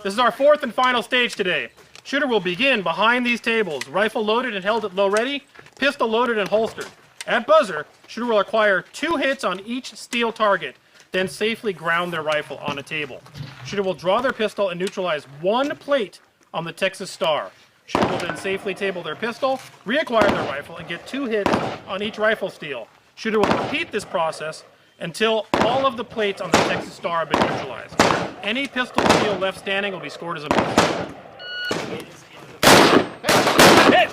This is our fourth and final stage today. Shooter will begin behind these tables. Rifle loaded and held at low ready. Pistol loaded and holstered. At buzzer, shooter will acquire 2 hits on each steel target, then safely ground their rifle on a table. Shooter will draw their pistol and neutralize 1 plate on the Texas Star. Shooter will then safely table their pistol, reacquire their rifle, and get 2 hits on each rifle steel. Shooter will repeat this process until all of the plates on the Texas Star have been neutralized. Any pistol steel left standing will be scored as a miss. Hit!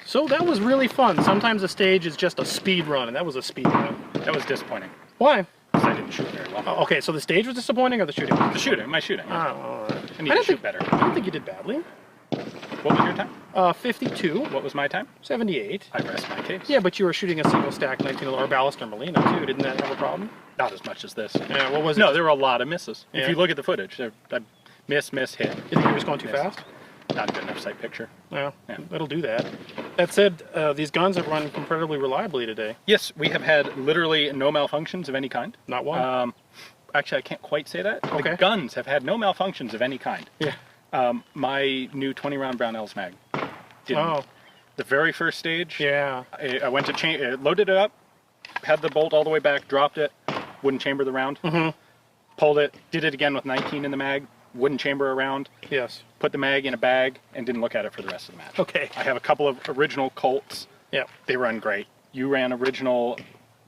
So that was really fun. Sometimes a stage is just a speed run, and that was a speed run. That was disappointing. Why? Because I didn't shoot very well. Oh, okay, so the stage was disappointing or the shooting? The shooting, my shooting. Oh, I need to shoot better. I don't think you did badly. What was your time? 52. What was my time? 78. I rest my case. Yeah, but you were shooting a single stack 19 or Ballester Molina too. Didn't that have a problem? Not as much as this. Yeah, what was it? No, there were a lot of misses. Yeah. If you look at the footage, I miss, hit. You think you were just going too fast? Not a good enough sight picture. Yeah, Yeah. it'll do that. That said, these guns have run incredibly reliably today. Yes, we have had literally no malfunctions of any kind. Not one. Actually, I can't quite say that. Okay. The guns have had no malfunctions of any kind. Yeah. My new 20-round Brownells mag didn't. Oh. The very first stage, Yeah. I went to change, loaded it up, had the bolt all the way back, dropped it, wouldn't chamber the round, pulled it, did it again with 19 in the mag, wouldn't chamber a round, Yes. put the mag in a bag, and didn't look at it for the rest of the match. Okay. I have a couple of original Colts. Yeah. They run great. You ran original,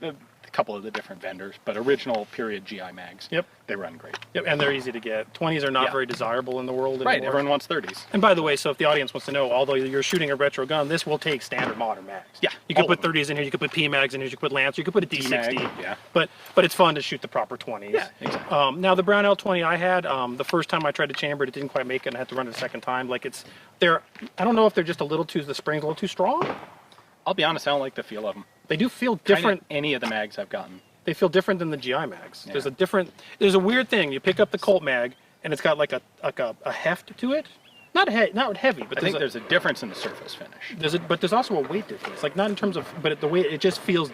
a couple of the different vendors, but original period GI mags. Yep. They run great. Yep, and they're easy to get. 20s are not Yeah. very desirable in the world anymore. Right, everyone wants 30s. And by the way, so if the audience wants to know, although you're shooting a retro gun, this will take standard modern mags. Yeah, You could all put of them. 30s in here, you could put P mags in here, you could put Lancer, you could put a D60. D-mag, yeah. But it's fun to shoot the proper 20s. Yeah, exactly. Now the Brownell 20 I had, the first time I tried to chamber it, it didn't quite make it, and I had to run it a second time. Like I don't know if they're just a little too, the spring's a little too strong. I'll be honest, I don't like the feel of them. They do feel different. Any of the mags I've gotten. They feel different than the GI mags. Yeah. There's a weird thing. You pick up the Colt mag, and it's got like a heft to it. Not heavy, but I think there's a difference in the surface finish. But there's also a weight difference. Like not in terms of, but the way it just feels,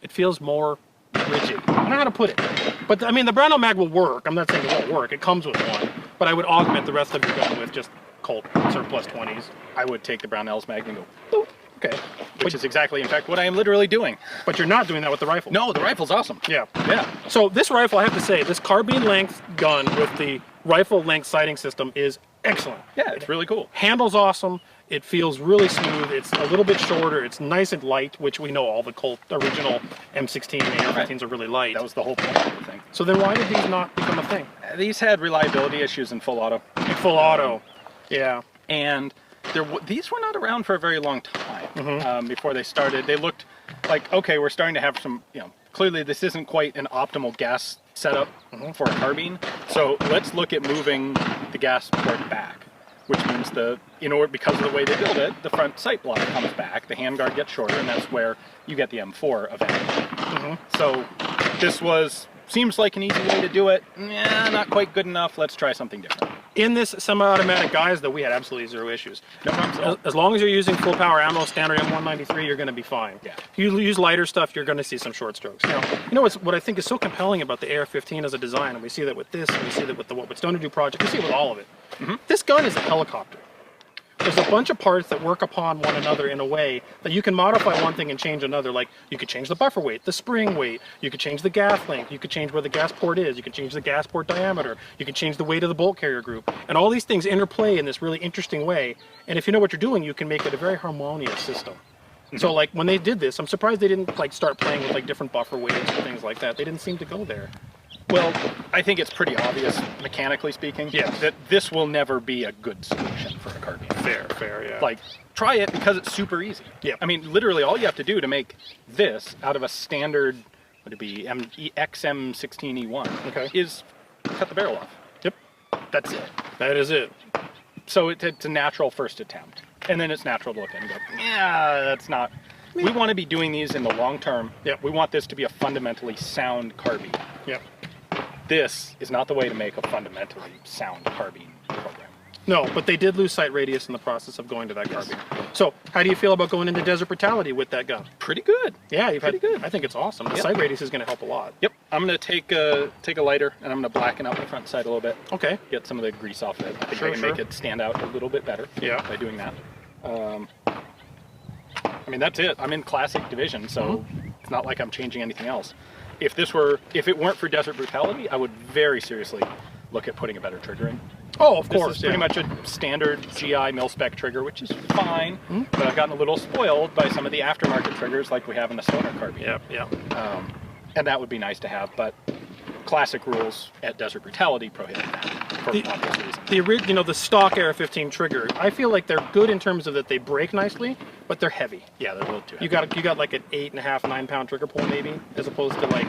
it feels more rigid. I don't know how to put it. But I mean, the Brownell mag will work. I'm not saying it won't work. It comes with one. But I would augment the rest of your gun with just Colt surplus 20s. I would take the Brownells mag and go, Boop. Okay. which is exactly, in fact, what I am literally doing. But you're not doing that with the rifle. No, the rifle's awesome. Yeah. Yeah. So this rifle, I have to say, this carbine length gun with the rifle length sighting system is excellent. Yeah, it's really cool. Handle's awesome. It feels really smooth. It's a little bit shorter. It's nice and light, which we know all the Colt original M16 and AR-15s are really light. That was the whole point of the thing. So then why did these not become a thing? These had reliability issues in full auto. In full auto. Yeah. And these were not around for a very long time before they started. They looked like, okay, we're starting to have some, clearly this isn't quite an optimal gas setup for a carbine. So let's look at moving the gas port back, which means because of the way they build it, the front sight block comes back, the handguard gets shorter, and that's where you get the M4 eventually. So this seems like an easy way to do it. Nah, not quite good enough. Let's try something different. In this semi-automatic guise, though, we had absolutely zero issues. No problems at all. As long as you're using full power ammo, standard M193, you're going to be fine. Yeah. If you use lighter stuff, you're going to see some short strokes. Now, you know what I think is so compelling about the AR-15 as a design, and we see that with this, and we see that with the What Would Stoner Do project, we see it with all of it. This gun is a helicopter. There's a bunch of parts that work upon one another in a way that you can modify one thing and change another. Like, you could change the buffer weight, the spring weight, you could change the gas length, you could change where the gas port is, you could change the gas port diameter, you could change the weight of the bolt carrier group. And all these things interplay in this really interesting way. And if you know what you're doing, you can make it a very harmonious system. So, like, when they did this, I'm surprised they didn't, like, start playing with, like, different buffer weights and things like that. They didn't seem to go there. Well, I think it's pretty obvious, mechanically speaking, that this will never be a good solution for a carbine. Fair, yeah. Like, try it because it's super easy. Yeah. I mean, literally all you have to do to make this out of a standard, would it be XM16E1, is cut the barrel off. Yep. That's it. That is it. So it's a natural first attempt. And then it's natural to look at and go, yeah, that's not... We want to be doing these in the long term. Yep. We want this to be a fundamentally sound carbine. Yep. This is not the way to make a fundamentally sound carbine program. No, but they did lose sight radius in the process of going to that carbine. So, how do you feel about going into desert brutality with that gun? Pretty good. Yeah, Pretty good. I think it's awesome. The sight radius is going to help a lot. Yep. I'm going to take a lighter and I'm going to blacken up the front sight a little bit. Okay. Get some of the grease off it. I think Sure, I can make it stand out a little bit better by doing that. I mean, that's it. I'm in classic division, so it's not like I'm changing anything else. If it weren't for desert brutality, I would very seriously look at putting a better trigger in. Oh, of course. This is pretty much a standard GI mil-spec trigger, which is fine, but I've gotten a little spoiled by some of the aftermarket triggers like we have in the Stoner carbine. Yep. And that would be nice to have, but classic rules at desert brutality prohibit that for obvious reasons. The stock AR-15 trigger, I feel like they're good in terms of that they break nicely, but they're heavy. Yeah, they're a little too heavy. You got like an 8.5, 9 pound trigger pull maybe, as opposed to like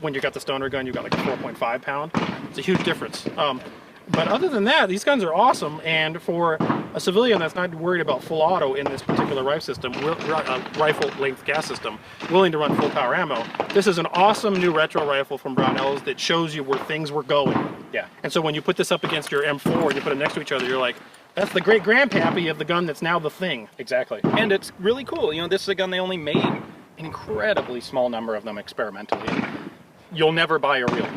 when you got the Stoner gun, you got like a 4.5 pound. It's a huge difference. But other than that, these guns are awesome, and for a civilian that's not worried about full auto in this particular rifle length gas system, willing to run full power ammo, this is an awesome new retro rifle from Brownells that shows you where things were going. Yeah. And so when you put this up against your M4 and you put them next to each other, you're like, that's the great grandpappy of the gun that's now the thing. Exactly. And it's really cool. This is a gun they only made an incredibly small number of them experimentally. You'll never buy a real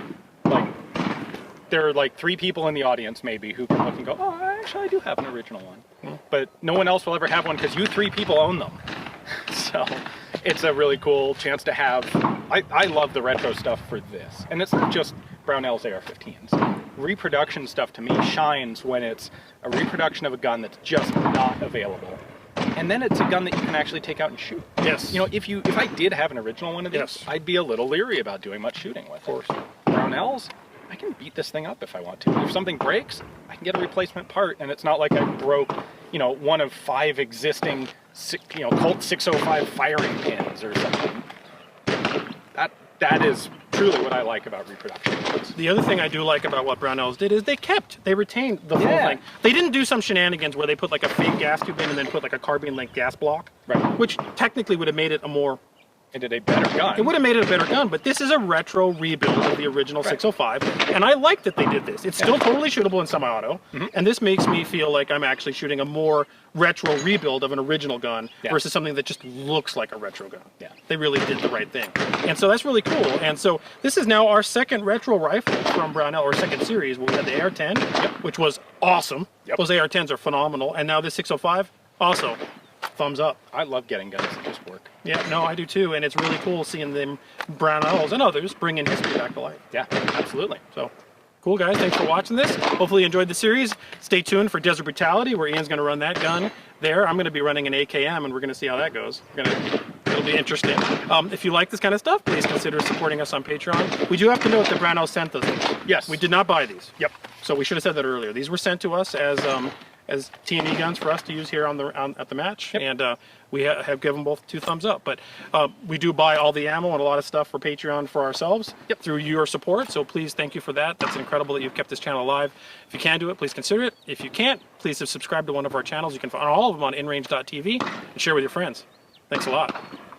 one. There are like 3 people in the audience maybe who can look and go, oh, actually I do have an original one. But no one else will ever have one because you 3 people own them. So it's a really cool chance to have. I love the retro stuff for this. And it's not just Brownells AR-15s. Reproduction stuff to me shines when it's a reproduction of a gun that's just not available. And then it's a gun that you can actually take out and shoot. Yes. If I did have an original one of these, I'd be a little leery about doing much shooting with. Of course. Brownells, I can beat this thing up if I want to. If something breaks, I can get a replacement part, and it's not like I broke, one of 5 existing, Colt 605 firing pins or something. That is truly what I like about reproduction. The other thing I do like about what Brownells did is they retained the full thing. They didn't do some shenanigans where they put like a fake gas tube in and then put like a carbine length gas block, which technically would have made it a better gun. It would have made it a better gun, but this is a retro rebuild of the original 605, and I like that they did this. It's still totally shootable in semi-auto, and this makes me feel like I'm actually shooting a more retro rebuild of an original gun versus something that just looks like a retro gun. Yeah. They really did the right thing. And so that's really cool. And so this is now our second retro rifle from Brownell, or second series. We had the AR-10, which was awesome. Those AR-10s are phenomenal, and now this 605, also. Thumbs up. I love getting guns that just work. Yeah, no, I do too, and it's really cool seeing them, Brownells and others, bringing history back to life. Yeah, absolutely. So, cool guys, thanks for watching this. Hopefully you enjoyed the series. Stay tuned for Desert Brutality, where Ian's going to run that gun there. I'm going to be running an AKM, and we're going to see how that goes. It'll be interesting. If you like this kind of stuff, please consider supporting us on Patreon. We do have to note that Brownells sent us these. Yes. We did not buy these. So we should have said that earlier. These were sent to us as as T&E guns for us to use here at the match, and we have given both 2 thumbs up. But we do buy all the ammo and a lot of stuff for Patreon for ourselves through your support, so please thank you for that. That's incredible that you've kept this channel alive. If you can do it, please consider it. If you can't, please subscribe to one of our channels. You can find all of them on InRange.tv and share with your friends. Thanks a lot.